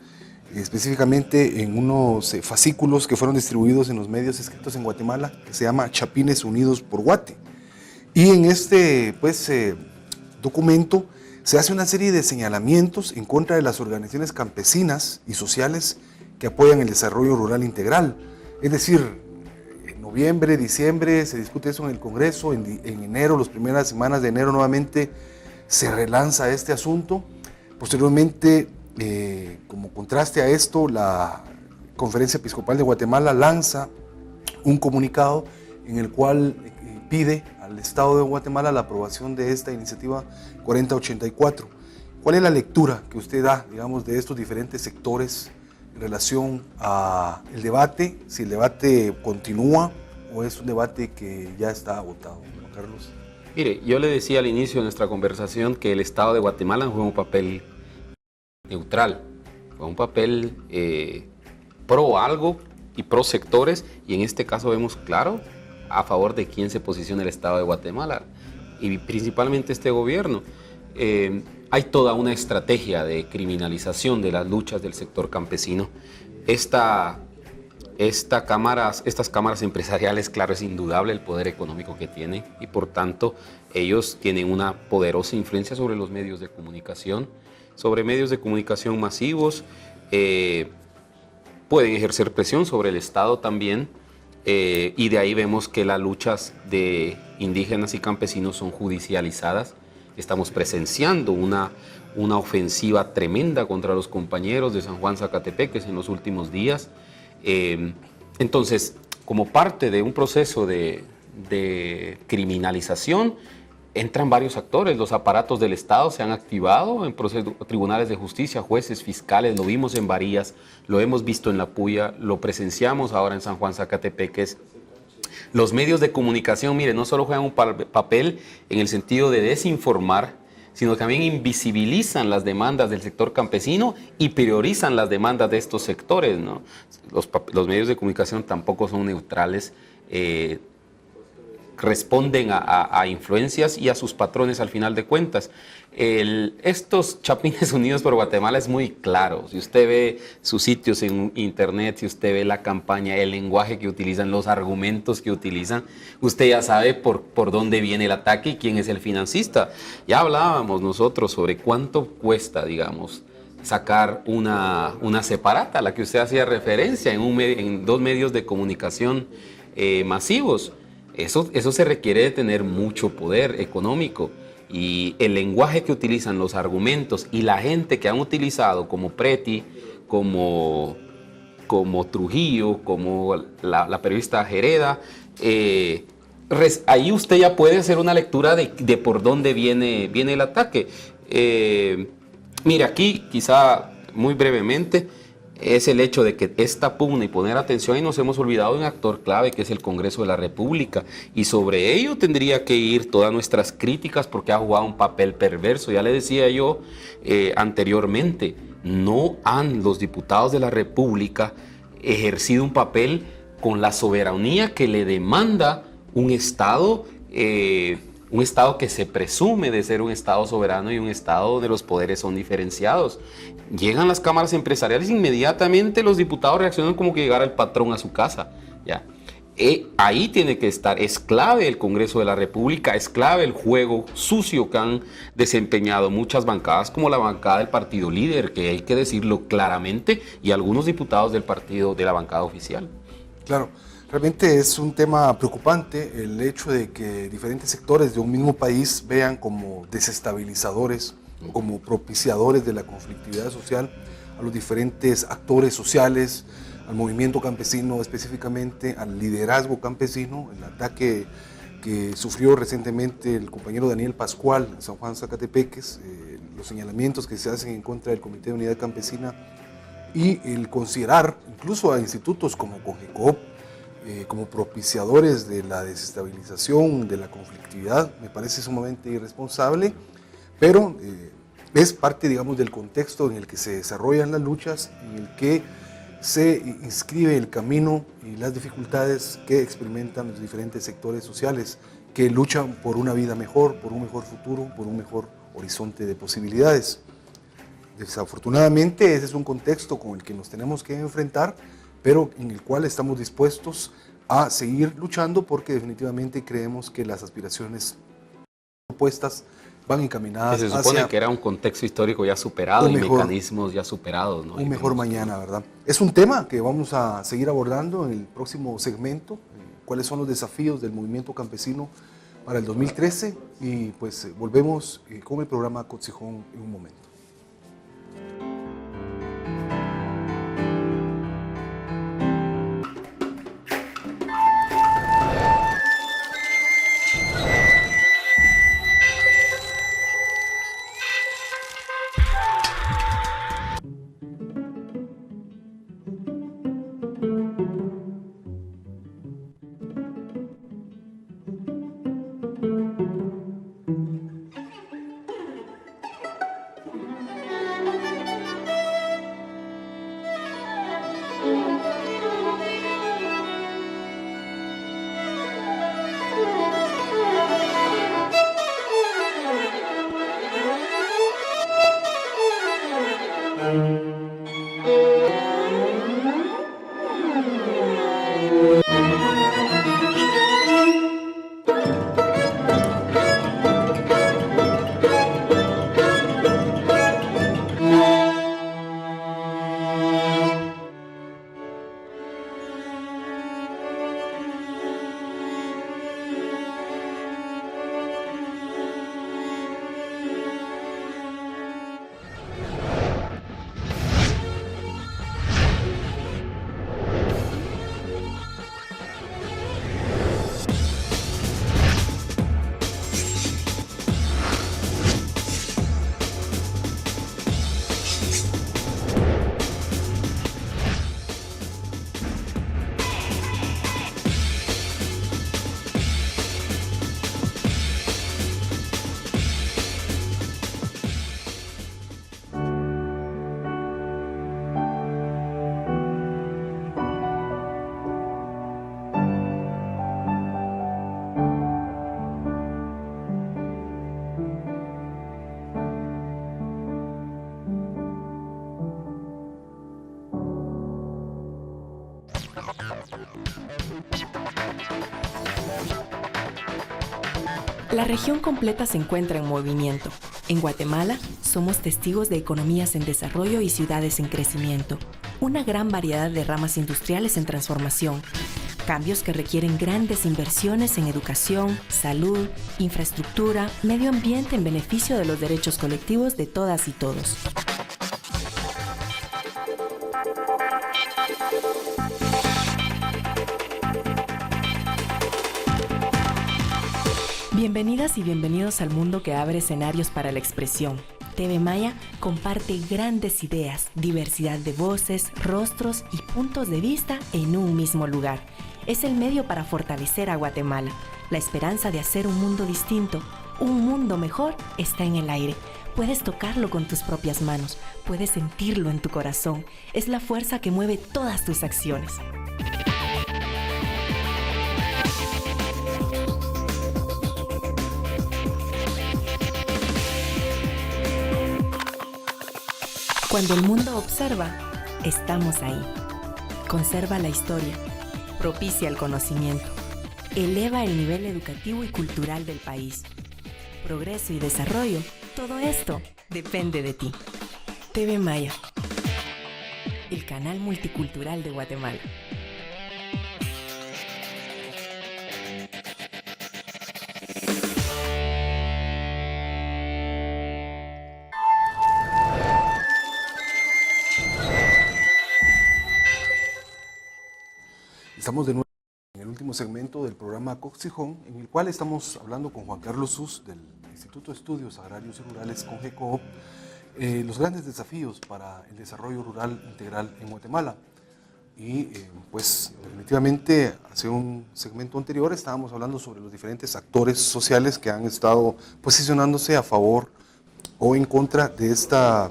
[SPEAKER 3] específicamente en unos fascículos que fueron distribuidos en los medios escritos en Guatemala, que se llama Chapines Unidos por Guate. Y en este documento se hace una serie de señalamientos en contra de las organizaciones campesinas y sociales que apoyan el desarrollo rural integral. Es decir, en noviembre, diciembre se discute eso en el Congreso, en enero, las primeras semanas de enero nuevamente se relanza este asunto. Posteriormente, como contraste a esto, la Conferencia Episcopal de Guatemala lanza un comunicado en el cual pide al Estado de Guatemala la aprobación de esta iniciativa 4084. ¿Cuál es la lectura que usted da, digamos, de estos diferentes sectores en relación al debate? Si el debate continúa o es un debate que ya está agotado, Juan Carlos.
[SPEAKER 1] Mire, yo le decía al inicio de nuestra conversación que el Estado de Guatemala juega un papel neutral, juega un papel pro algo y pro sectores, y en este caso vemos claro a favor de quién se posiciona el Estado de Guatemala y principalmente este gobierno. Hay toda una estrategia de criminalización de las luchas del sector campesino. Estas cámaras empresariales, claro, es indudable el poder económico que tienen, y por tanto ellos tienen una poderosa influencia sobre los medios de comunicación, masivos. Pueden ejercer presión sobre el Estado también. Y de ahí vemos que las luchas de indígenas y campesinos son judicializadas. Estamos presenciando una ofensiva tremenda contra los compañeros de San Juan Zacatepeques en los últimos días. Entonces, como parte de un proceso de criminalización, entran varios actores. Los aparatos del Estado se han activado en tribunales de justicia, jueces, fiscales, lo vimos en Varillas, lo hemos visto en La Puya, lo presenciamos ahora en San Juan Zacatepeques. Los medios de comunicación, mire, no solo juegan un papel en el sentido de desinformar, sino que también invisibilizan las demandas del sector campesino y priorizan las demandas de estos sectores, ¿no? Los medios de comunicación tampoco son neutrales, responden a influencias y a sus patrones al final de cuentas. Estos Chapines Unidos por Guatemala es muy claro. Si usted ve sus sitios en internet, si usted ve la campaña, el lenguaje que utilizan, los argumentos que utilizan, usted ya sabe por dónde viene el ataque y quién es el financista. Ya hablábamos nosotros sobre cuánto cuesta, digamos, sacar una separata, a la que usted hacía referencia, en dos medios de comunicación masivos. Eso se requiere de tener mucho poder económico, y el lenguaje que utilizan, los argumentos y la gente que han utilizado, como Preti, como Trujillo, como la periodista Jereda, ahí usted ya puede hacer una lectura de por dónde viene el ataque. Mire, aquí quizá muy brevemente, es el hecho de que esta pugna y poner atención, y nos hemos olvidado de un actor clave que es el Congreso de la República, y sobre ello tendría que ir todas nuestras críticas porque ha jugado un papel perverso. Ya le decía yo anteriormente, no han los diputados de la República ejercido un papel con la soberanía que le demanda un Estado que se presume de ser un Estado soberano y un Estado donde los poderes son diferenciados. Llegan las cámaras empresariales, inmediatamente los diputados reaccionan como que llegara el patrón a su casa. ¿Ya? Ahí tiene que estar, es clave el Congreso de la República, es clave el juego sucio que han desempeñado muchas bancadas, como la bancada del partido líder, que hay que decirlo claramente, y algunos diputados del partido de la bancada oficial.
[SPEAKER 3] Claro. Realmente es un tema preocupante el hecho de que diferentes sectores de un mismo país vean como desestabilizadores, como propiciadores de la conflictividad social a los diferentes actores sociales, al movimiento campesino específicamente, al liderazgo campesino. El ataque que sufrió recientemente el compañero Daniel Pascual en San Juan Zacatepeques, los señalamientos que se hacen en contra del Comité de Unidad Campesina y el considerar incluso a institutos como CONGECOP como propiciadores de la desestabilización, de la conflictividad, me parece sumamente irresponsable, pero es parte, digamos, del contexto en el que se desarrollan las luchas, en el que se inscribe el camino y las dificultades que experimentan los diferentes sectores sociales que luchan por una vida mejor, por un mejor futuro, por un mejor horizonte de posibilidades. Desafortunadamente, ese es un contexto con el que nos tenemos que enfrentar, pero en el cual estamos dispuestos a seguir luchando porque definitivamente creemos que las aspiraciones propuestas van encaminadas
[SPEAKER 1] se supone
[SPEAKER 3] hacia
[SPEAKER 1] que era un contexto histórico ya superado y mecanismos ya superados, ¿no?
[SPEAKER 3] Un mejor mañana, ¿verdad? Es un tema que vamos a seguir abordando en el próximo segmento, cuáles son los desafíos del movimiento campesino para el 2013, y pues volvemos con el programa Cotzijón en un momento.
[SPEAKER 13] La región completa se encuentra en movimiento. En Guatemala, somos testigos de economías en desarrollo y ciudades en crecimiento. Una gran variedad de ramas industriales en transformación. Cambios que requieren grandes inversiones en educación, salud, infraestructura, medio ambiente en beneficio de los derechos colectivos de todas y todos. Bienvenidas y bienvenidos al mundo que abre escenarios para la expresión. TV Maya comparte grandes ideas, diversidad de voces, rostros y puntos de vista en un mismo lugar. Es el medio para fortalecer a Guatemala. La esperanza de hacer un mundo distinto, un mundo mejor, está en el aire. Puedes tocarlo con tus propias manos, puedes sentirlo en tu corazón. Es la fuerza que mueve todas tus acciones. Cuando el mundo observa, estamos ahí. Conserva la historia, propicia el conocimiento, eleva el nivel educativo y cultural del país. Progreso y desarrollo, todo esto depende de ti. TV Maya, el canal multicultural de Guatemala.
[SPEAKER 3] Estamos de nuevo en el último segmento del programa Coxijón, en el cual estamos hablando con Juan Carlos Sus del Instituto de Estudios Agrarios y Rurales, CONGECOOP, los grandes desafíos para el desarrollo rural integral en Guatemala. Y pues definitivamente hace un segmento anterior estábamos hablando sobre los diferentes actores sociales que han estado posicionándose a favor o en contra de esta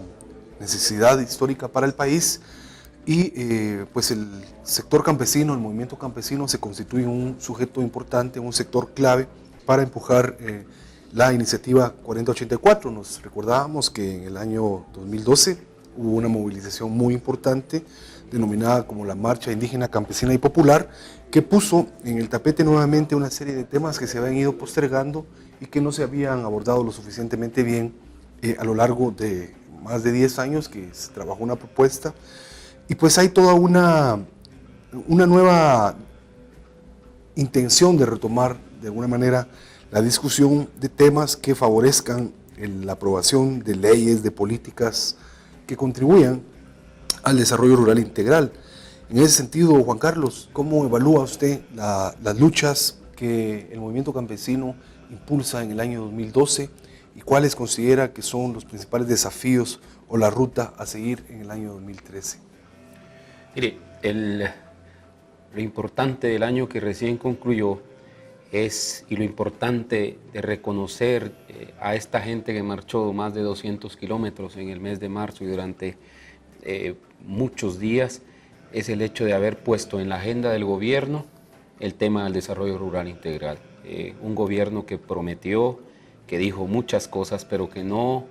[SPEAKER 3] necesidad histórica para el país. Y pues el sector campesino, el movimiento campesino se constituye un sujeto importante, un sector clave para empujar la iniciativa 4084. Nos recordábamos que en el año 2012 hubo una movilización muy importante denominada como la Marcha Indígena, Campesina y Popular, que puso en el tapete nuevamente una serie de temas que se habían ido postergando y que no se habían abordado lo suficientemente bien a lo largo de más de 10 años que se trabajó una propuesta. Y pues hay toda una nueva intención de retomar de alguna manera la discusión de temas que favorezcan la aprobación de leyes, de políticas que contribuyan al desarrollo rural integral. En ese sentido, Juan Carlos, ¿cómo evalúa usted las luchas que el movimiento campesino impulsa en el año 2012 y cuáles considera que son los principales desafíos o la ruta a seguir en el año 2013?
[SPEAKER 1] Mire, lo importante del año que recién concluyó y lo importante de reconocer a esta gente que marchó más de 200 kilómetros en el mes de marzo y durante muchos días, es el hecho de haber puesto en la agenda del gobierno el tema del desarrollo rural integral. Un gobierno que prometió, que dijo muchas cosas, pero que no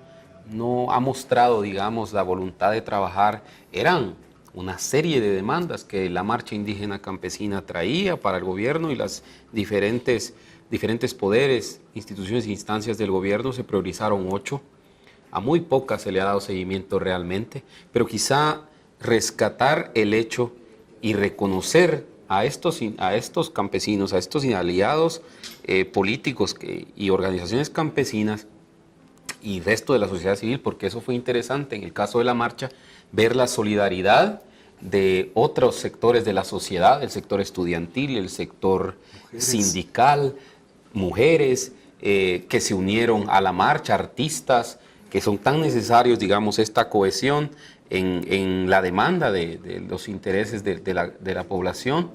[SPEAKER 1] ha mostrado, digamos, la voluntad de trabajar. Eran una serie de demandas que la Marcha Indígena Campesina traía para el gobierno y las diferentes poderes, instituciones e instancias del gobierno. Se priorizaron 8, a muy pocas se le ha dado seguimiento realmente, pero quizá rescatar el hecho y reconocer a estos campesinos, a estos aliados políticos y organizaciones campesinas y resto de la sociedad civil, porque eso fue interesante en el caso de la marcha, ver la solidaridad de otros sectores de la sociedad, el sector estudiantil, el sector sindical, mujeres que se unieron a la marcha, artistas, que son tan necesarios, digamos, esta cohesión en la demanda de los intereses de la población.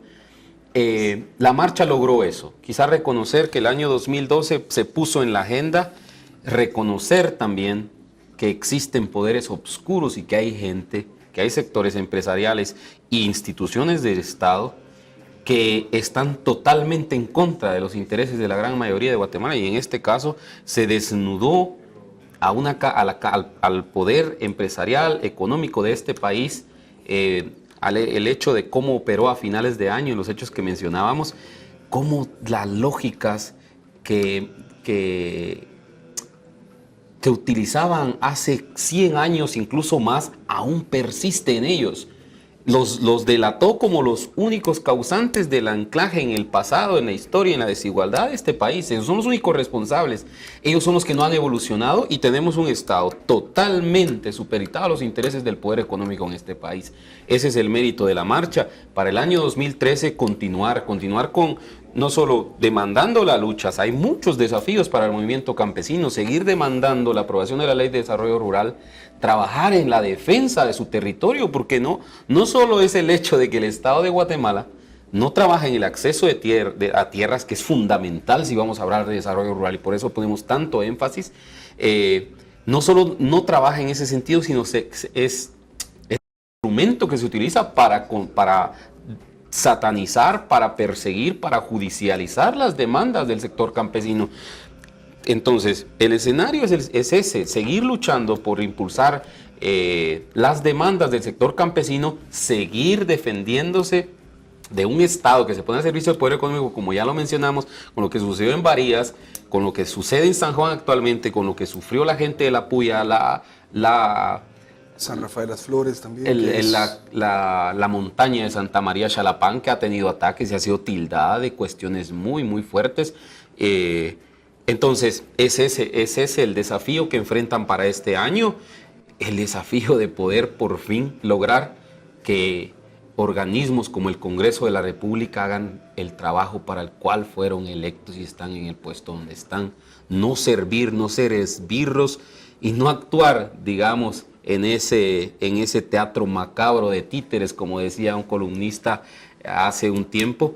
[SPEAKER 1] La marcha logró eso, quizá reconocer que el año 2012 se puso en la agenda, reconocer también que existen poderes obscuros y que hay gente, que hay sectores empresariales e instituciones del Estado que están totalmente en contra de los intereses de la gran mayoría de Guatemala, y en este caso se desnudó al poder empresarial, económico de este país, el hecho de cómo operó a finales de año, los hechos que mencionábamos, cómo las lógicas que utilizaban hace 100 años, incluso más, aún persiste en ellos. Los delató como los únicos causantes del anclaje en el pasado, en la historia, en la desigualdad de este país. Ellos son los únicos responsables. Ellos son los que no han evolucionado y tenemos un Estado totalmente supeditado a los intereses del poder económico en este país. Ese es el mérito de la marcha. Para el año 2013 continuar con no solo demandando las luchas, hay muchos desafíos para el movimiento campesino, seguir demandando la aprobación de la Ley de Desarrollo Rural, trabajar en la defensa de su territorio, porque no solo es el hecho de que el Estado de Guatemala no trabaja en el acceso a tierras, que es fundamental si vamos a hablar de desarrollo rural, y por eso ponemos tanto énfasis, no solo no trabaja en ese sentido, sino es un instrumento que se utiliza para satanizar, para perseguir, para judicializar las demandas del sector campesino. Entonces, el escenario es ese, seguir luchando por impulsar las demandas del sector campesino, seguir defendiéndose de un Estado que se pone al servicio del poder económico, como ya lo mencionamos, con lo que sucedió en Varías, con lo que sucede en San Juan actualmente, con lo que sufrió la gente de La Puya,
[SPEAKER 3] San Rafael Las Flores también.
[SPEAKER 1] La montaña de Santa María Xalapán, que ha tenido ataques y ha sido tildada de cuestiones muy, muy fuertes. Entonces, es ese el desafío que enfrentan para este año, el desafío de poder por fin lograr que organismos como el Congreso de la República hagan el trabajo para el cual fueron electos y están en el puesto donde están. No servir, no ser esbirros y no actuar, digamos, en ese teatro macabro de títeres, como decía un columnista hace un tiempo,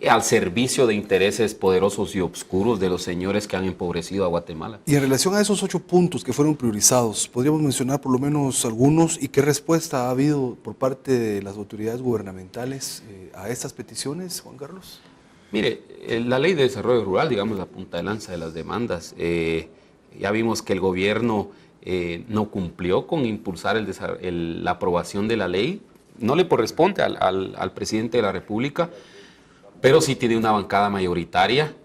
[SPEAKER 1] al servicio de intereses poderosos y oscuros de los señores que han empobrecido a Guatemala.
[SPEAKER 3] Y en relación a esos 8 puntos que fueron priorizados, ¿podríamos mencionar por lo menos algunos y qué respuesta ha habido por parte de las autoridades gubernamentales a estas peticiones, Juan Carlos?
[SPEAKER 1] Mire, la Ley de Desarrollo Rural, digamos, la punta de lanza de las demandas. Ya vimos que el gobierno no cumplió con impulsar la aprobación de la ley. No le corresponde al presidente de la República, pero sí tiene una bancada mayoritaria.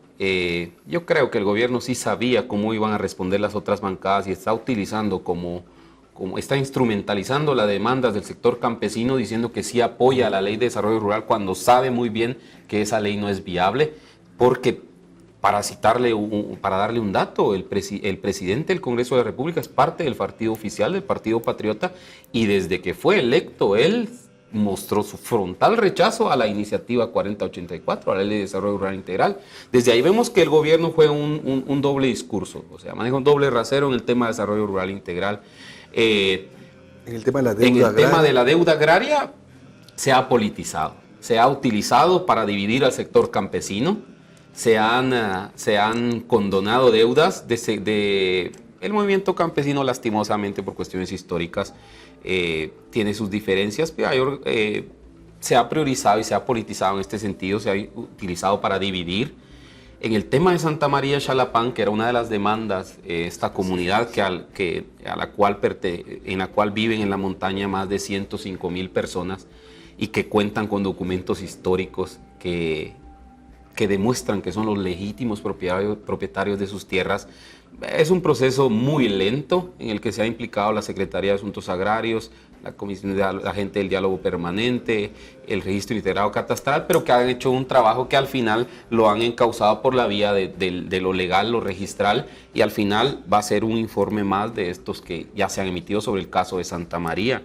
[SPEAKER 1] Yo creo que el gobierno sí sabía cómo iban a responder las otras bancadas y está utilizando está instrumentalizando las demandas del sector campesino, diciendo que sí apoya la Ley de Desarrollo Rural cuando sabe muy bien que esa ley no es viable, porque para darle un dato, el presidente del Congreso de la República es parte del partido oficial, del Partido Patriota, y desde que fue electo él mostró su frontal rechazo a la iniciativa 4084, a la Ley de Desarrollo Rural Integral. Desde ahí vemos que el gobierno juega un doble discurso, o sea, maneja un doble rasero en el tema de desarrollo rural integral.
[SPEAKER 3] En el tema de la deuda
[SPEAKER 1] en el
[SPEAKER 3] agraria.
[SPEAKER 1] tema de la deuda agraria se ha politizado, se ha utilizado para dividir al sector campesino, se han condonado deudas el movimiento campesino, lastimosamente por cuestiones históricas, tiene sus diferencias, pero se ha priorizado y se ha politizado en este sentido, se ha utilizado para dividir. En el tema de Santa María Xalapán, que era una de las demandas, esta comunidad en la cual viven en la montaña más de 105,000 personas y que cuentan con documentos históricos que demuestran que son los legítimos propietarios de sus tierras. Es un proceso muy lento en el que se ha implicado la Secretaría de Asuntos Agrarios, la Comisión de la Gente del Diálogo Permanente, el Registro Integrado Catastral, pero que han hecho un trabajo que al final lo han encauzado por la vía de lo legal, lo registral, y al final va a ser un informe más de estos que ya se han emitido sobre el caso de Santa María.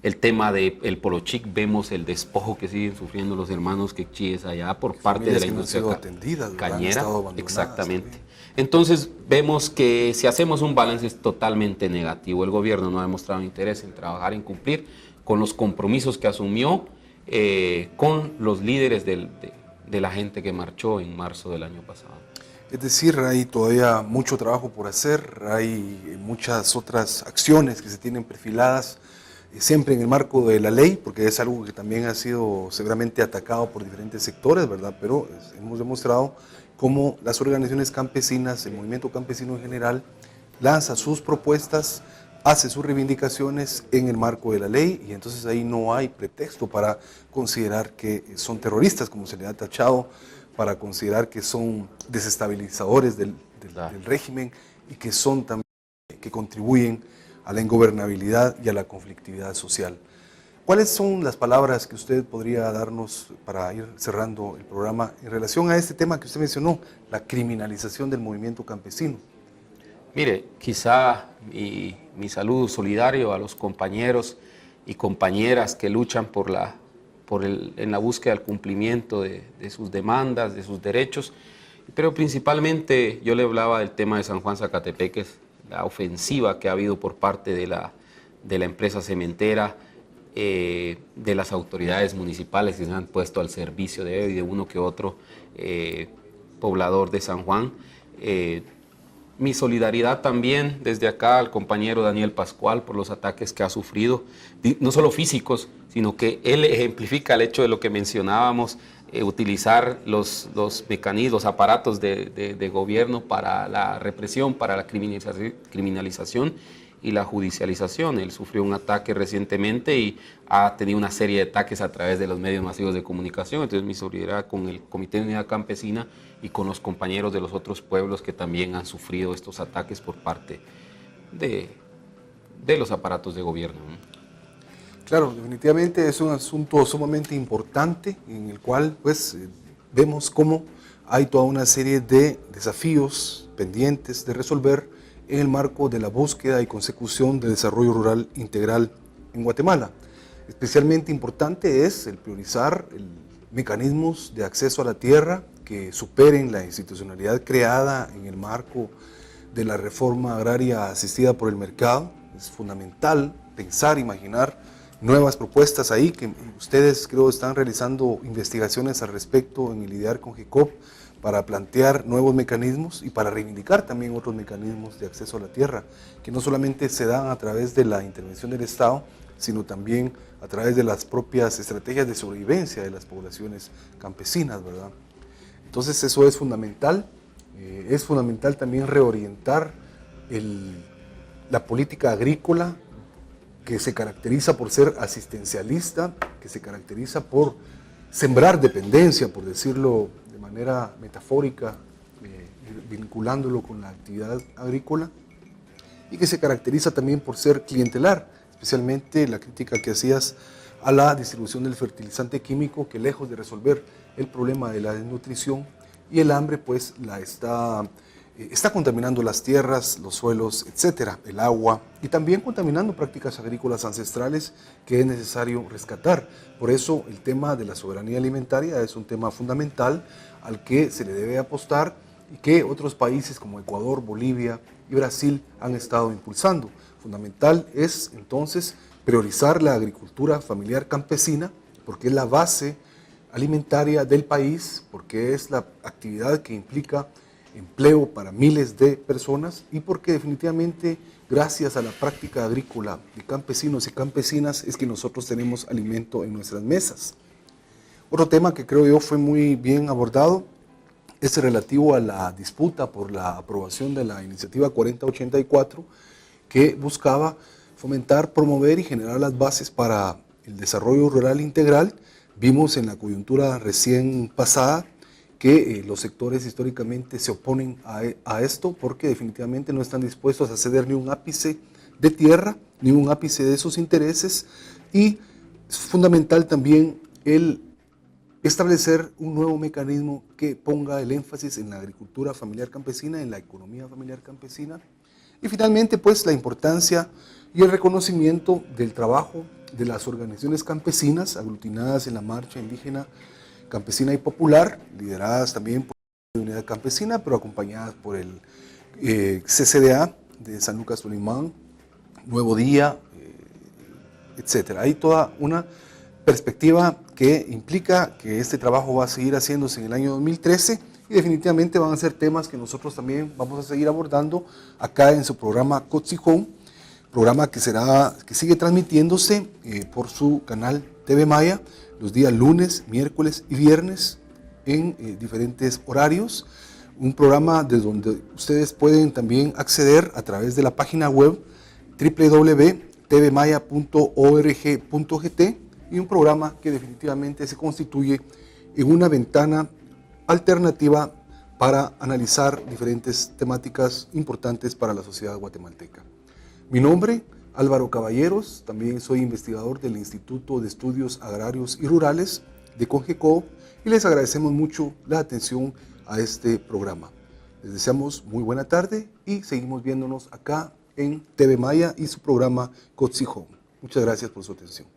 [SPEAKER 1] El tema del Polochic, vemos el despojo que siguen sufriendo los hermanos quechíes allá por parte de la industria cañera. Exactamente. También. Entonces vemos que si hacemos un balance es totalmente negativo. El gobierno no ha demostrado interés en trabajar, en cumplir con los compromisos que asumió con los líderes de la gente que marchó en marzo del año pasado.
[SPEAKER 3] Es decir, hay todavía mucho trabajo por hacer, hay muchas otras acciones que se tienen perfiladas, siempre en el marco de la ley, porque es algo que también ha sido severamente atacado por diferentes sectores, ¿verdad? Pero hemos demostrado cómo las organizaciones campesinas, el movimiento campesino en general, lanza sus propuestas, hace sus reivindicaciones en el marco de la ley, y entonces ahí no hay pretexto para considerar que son terroristas, como se le ha tachado, para considerar que son desestabilizadores del régimen y que son también que contribuyen a la ingobernabilidad y a la conflictividad social. ¿Cuáles son las palabras que usted podría darnos para ir cerrando el programa en relación a este tema que usted mencionó, la criminalización del movimiento campesino?
[SPEAKER 1] Mire, quizá mi saludo solidario a los compañeros y compañeras que luchan por en la búsqueda del cumplimiento de sus demandas, de sus derechos, pero principalmente yo le hablaba del tema de San Juan Zacatepeques, la ofensiva que ha habido por parte de la empresa cementera, de las autoridades municipales que se han puesto al servicio de uno que otro poblador de San Juan. Mi solidaridad también desde acá al compañero Daniel Pascual por los ataques que ha sufrido, no solo físicos, sino que él ejemplifica el hecho de lo que mencionábamos, utilizar los mecanismos, los aparatos de gobierno para la represión, para la criminalización y la judicialización. Él sufrió un ataque recientemente y ha tenido una serie de ataques a través de los medios masivos de comunicación. Entonces mi solidaridad con el Comité de Unidad Campesina y con los compañeros de los otros pueblos que también han sufrido estos ataques por parte de los aparatos de gobierno.
[SPEAKER 3] Claro, definitivamente es un asunto sumamente importante en el cual pues vemos cómo hay toda una serie de desafíos pendientes de resolver en el marco de la búsqueda y consecución del desarrollo rural integral en Guatemala. Especialmente importante es el priorizar mecanismos de acceso a la tierra que superen la institucionalidad creada en el marco de la reforma agraria asistida por el mercado. Es fundamental pensar, imaginar nuevas propuestas ahí, que ustedes creo están realizando investigaciones al respecto en el IDEAR con GECOP para plantear nuevos mecanismos y para reivindicar también otros mecanismos de acceso a la tierra, que no solamente se dan a través de la intervención del Estado, sino también a través de las propias estrategias de sobrevivencia de las poblaciones campesinas, ¿verdad? Entonces eso es fundamental también reorientar la política agrícola, que se caracteriza por ser asistencialista, que se caracteriza por sembrar dependencia, por decirlo de manera metafórica, vinculándolo con la actividad agrícola, y que se caracteriza también por ser clientelar, especialmente la crítica que hacías a la distribución del fertilizante químico, que lejos de resolver el problema de la desnutrición y el hambre, pues está contaminando las tierras, los suelos, etcétera, el agua, y también contaminando prácticas agrícolas ancestrales que es necesario rescatar. Por eso el tema de la soberanía alimentaria es un tema fundamental al que se le debe apostar y que otros países como Ecuador, Bolivia y Brasil han estado impulsando. Fundamental es entonces priorizar la agricultura familiar campesina, porque es la base alimentaria del país, porque es la actividad que implica empleo para miles de personas y porque definitivamente gracias a la práctica agrícola de campesinos y campesinas es que nosotros tenemos alimento en nuestras mesas. Otro tema que creo yo fue muy bien abordado es relativo a la disputa por la aprobación de la iniciativa 4084 que buscaba fomentar, promover y generar las bases para el desarrollo rural integral. Vimos en la coyuntura recién pasada que los sectores históricamente se oponen a esto porque definitivamente no están dispuestos a ceder ni un ápice de tierra, ni un ápice de sus intereses, y es fundamental también el establecer un nuevo mecanismo que ponga el énfasis en la agricultura familiar campesina, en la economía familiar campesina, y finalmente pues la importancia y el reconocimiento del trabajo de las organizaciones campesinas aglutinadas en la marcha indígena campesina y popular, lideradas también por la Unidad Campesina, pero acompañadas por el CCDA de San Lucas Solimán, Nuevo Día, etc. Hay toda una perspectiva que implica que este trabajo va a seguir haciéndose en el año 2013 y definitivamente van a ser temas que nosotros también vamos a seguir abordando acá en su programa Cotzijón, programa que sigue transmitiéndose por su canal TV Maya, los días lunes, miércoles y viernes en diferentes horarios. Un programa de donde ustedes pueden también acceder a través de la página web www.tvmaya.org.gt y un programa que definitivamente se constituye en una ventana alternativa para analizar diferentes temáticas importantes para la sociedad guatemalteca. Mi nombre, Álvaro Caballeros, también soy investigador del Instituto de Estudios Agrarios y Rurales de CONGECOP y les agradecemos mucho la atención a este programa. Les deseamos muy buena tarde y seguimos viéndonos acá en TV Maya y su programa Cotzijón. Muchas gracias por su atención.